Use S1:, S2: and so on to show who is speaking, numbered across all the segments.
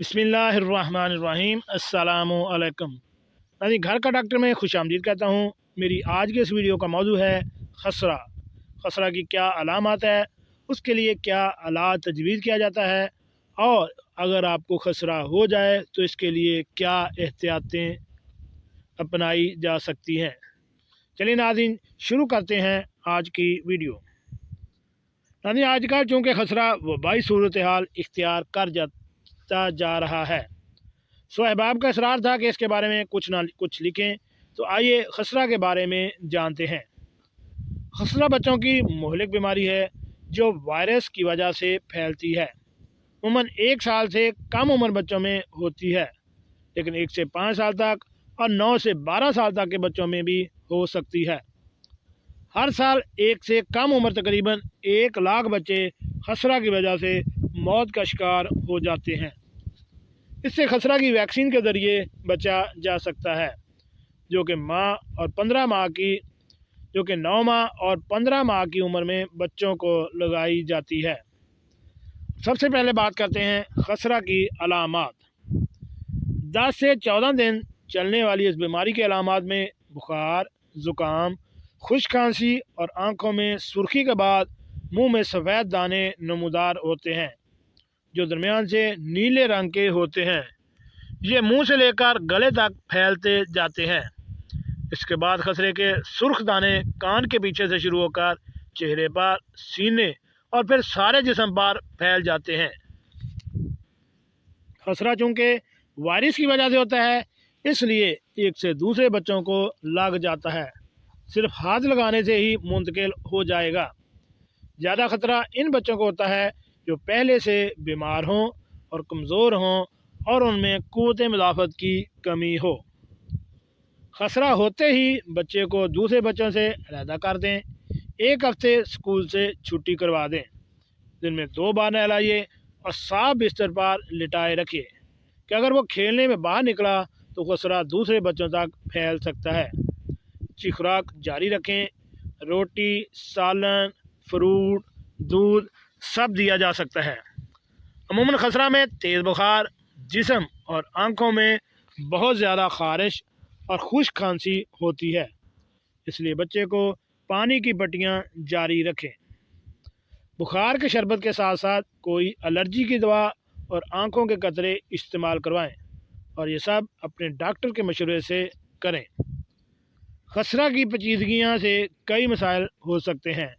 S1: बिस्मिल्लाहिर्रहमानिर्रहीम। अस्सलामु अलैकुम। नाज़रीन, घर का डॉक्टर में खुश आमदीद कहता हूँ। मेरी आज की इस वीडियो का मौजू है खसरा। खसरा की क्या अलामत है, उसके लिए क्या इलाज तजवीज़ किया जाता है, और अगर आपको खसरा हो जाए तो इसके लिए क्या एहतियातें अपनाई जा सकती हैं। चलिए नाज़रीन, शुरू करते हैं आज की वीडियो। नाज़रीन, आजकल चूँकि खसरा वबाई सूरत हाल इख्तियार कर जाता जा रहा है, सो अहबाब का इसरार था कि इसके बारे में कुछ ना कुछ लिखें। तो आइए खसरा के बारे में जानते हैं। खसरा बच्चों की मुहलिक बीमारी है जो वायरस की वजह से फैलती है। उम्र 1 साल से कम उम्र बच्चों में होती है, लेकिन 1 से 5 साल तक और 9 से 12 साल तक के बच्चों में भी हो सकती है। हर साल 1 से कम उम्र तकरीबन 1 लाख बच्चे खसरा की वजह से मौत का शिकार हो जाते हैं। इससे खसरा की वैक्सीन के ज़रिए बचा जा सकता है, जो कि 9 माह और 15 माह की उम्र में बच्चों को लगाई जाती है। सबसे पहले बात करते हैं खसरा की अलामात। 10 से 14 दिन चलने वाली इस बीमारी के अलामात में बुखार, ज़ुकाम, खुश्क खांसी और आँखों में सुर्खी के बाद मुंह में सफ़ेद दाने नमूदार होते हैं, जो दरमियान से नीले रंग के होते हैं। ये मुंह से लेकर गले तक फैलते जाते हैं। इसके बाद खसरे के सुर्ख दाने कान के पीछे से शुरू होकर चेहरे पर, सीने और फिर सारे जिस्म पर फैल जाते हैं। खसरा चूँकि वायरस की वजह से होता है, इसलिए एक से दूसरे बच्चों को लग जाता है। सिर्फ हाथ लगाने से ही मुंतकिल हो जाएगा। ज़्यादा खतरा इन बच्चों को होता है जो पहले से बीमार हों और कमज़ोर हों और उनमें क़ुव्वत मुदाफ़त की कमी हो। खसरा होते ही बच्चे को दूसरे बच्चों से अलहदा कर दें। 1 हफ्ते स्कूल से छुट्टी करवा दें। दिन में 2 बार नहलाइए और साफ बिस्तर पर लिटाए रखिए कि अगर वो खेलने में बाहर निकला तो खसरा दूसरे बच्चों तक फैल सकता है। अच्छी खुराक जारी रखें। रोटी, सालन, फ्रूट, दूध सब दिया जा सकता है। अमूमन खसरा में तेज़ बुखार, जिस्म और आँखों में बहुत ज़्यादा ख़ारिश और खुश्क खांसी होती है, इसलिए बच्चे को पानी की पट्टियाँ जारी रखें। बुखार के शरबत के साथ साथ कोई एलर्जी की दवा और आँखों के कतरे इस्तेमाल करवाएं, और ये सब अपने डॉक्टर के मशवरे से करें। खसरा की पेचीदगियाँ से कई मसाइल हो सकते हैं।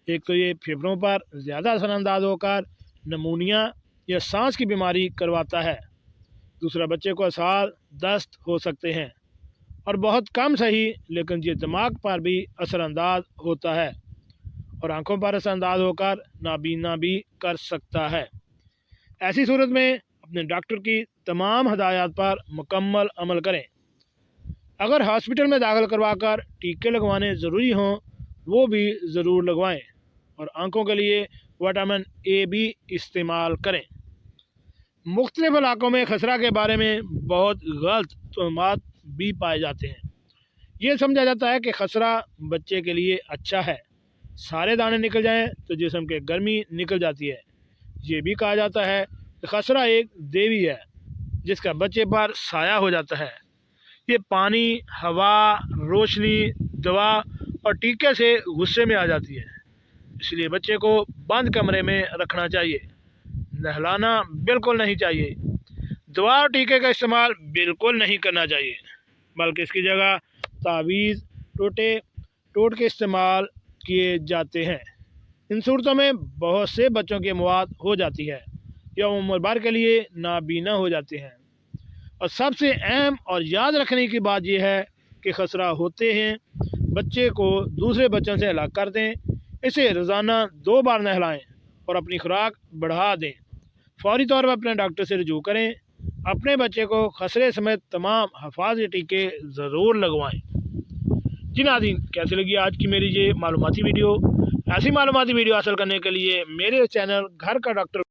S1: एक तो ये फेफड़ों पर ज़्यादा असरअंदाज होकर नमूनिया या सांस की बीमारी करवाता है। दूसरा, बच्चे को असहाल, दस्त हो सकते हैं, और बहुत कम सही लेकिन ये दिमाग पर भी असरअंदाज होता है और आँखों पर असरअंदाज होकर नाबीना भी कर सकता है। ऐसी सूरत में अपने डॉक्टर की तमाम हदायत पर मुकम्मल अमल करें। अगर हॉस्पिटल में दाखिल करवाकर टीके लगवाने ज़रूरी हों, वो भी ज़रूर लगवाएं, और आँखों के लिए विटामिन ए भी इस्तेमाल करें। मुख्तलिफ इलाकों में खसरा के बारे में बहुत गलत तोहमात भी पाए जाते हैं। ये समझा जाता है कि खसरा बच्चे के लिए अच्छा है, सारे दाने निकल जाएं तो जिस्म के गर्मी निकल जाती है। ये भी कहा जाता है कि खसरा एक देवी है जिसका बच्चे पर साया हो जाता है। ये पानी, हवा, रोशनी, दवा और टीके से गुस्से में आ जाती है, इसलिए बच्चे को बंद कमरे में रखना चाहिए। नहलाना बिल्कुल नहीं चाहिए। दवा और टीके का इस्तेमाल बिल्कुल नहीं करना चाहिए, बल्कि इसकी जगह तावीज़, टोट के इस्तेमाल किए जाते हैं। इन सूरतों में बहुत से बच्चों की मौत हो जाती है या उम्र भर के लिए नाबीना हो जाते हैं। और सबसे अहम और याद रखने की बात यह है कि खसरा होते हैं बच्चे को दूसरे बच्चों से अलग कर दें। इसे रोज़ाना 2 बार नहलाएं और अपनी खुराक बढ़ा दें। फौरी तौर पर अपने डॉक्टर से रजू करें। अपने बच्चे को खसरे समेत तमाम हिफाज़ती टीके ज़रूर लगवाएं। जी नाज़रीन, कैसी लगी आज की मेरी ये मालूमाती वीडियो? ऐसी मालूमाती वीडियो हासिल करने के लिए मेरे चैनल घर का डॉक्टर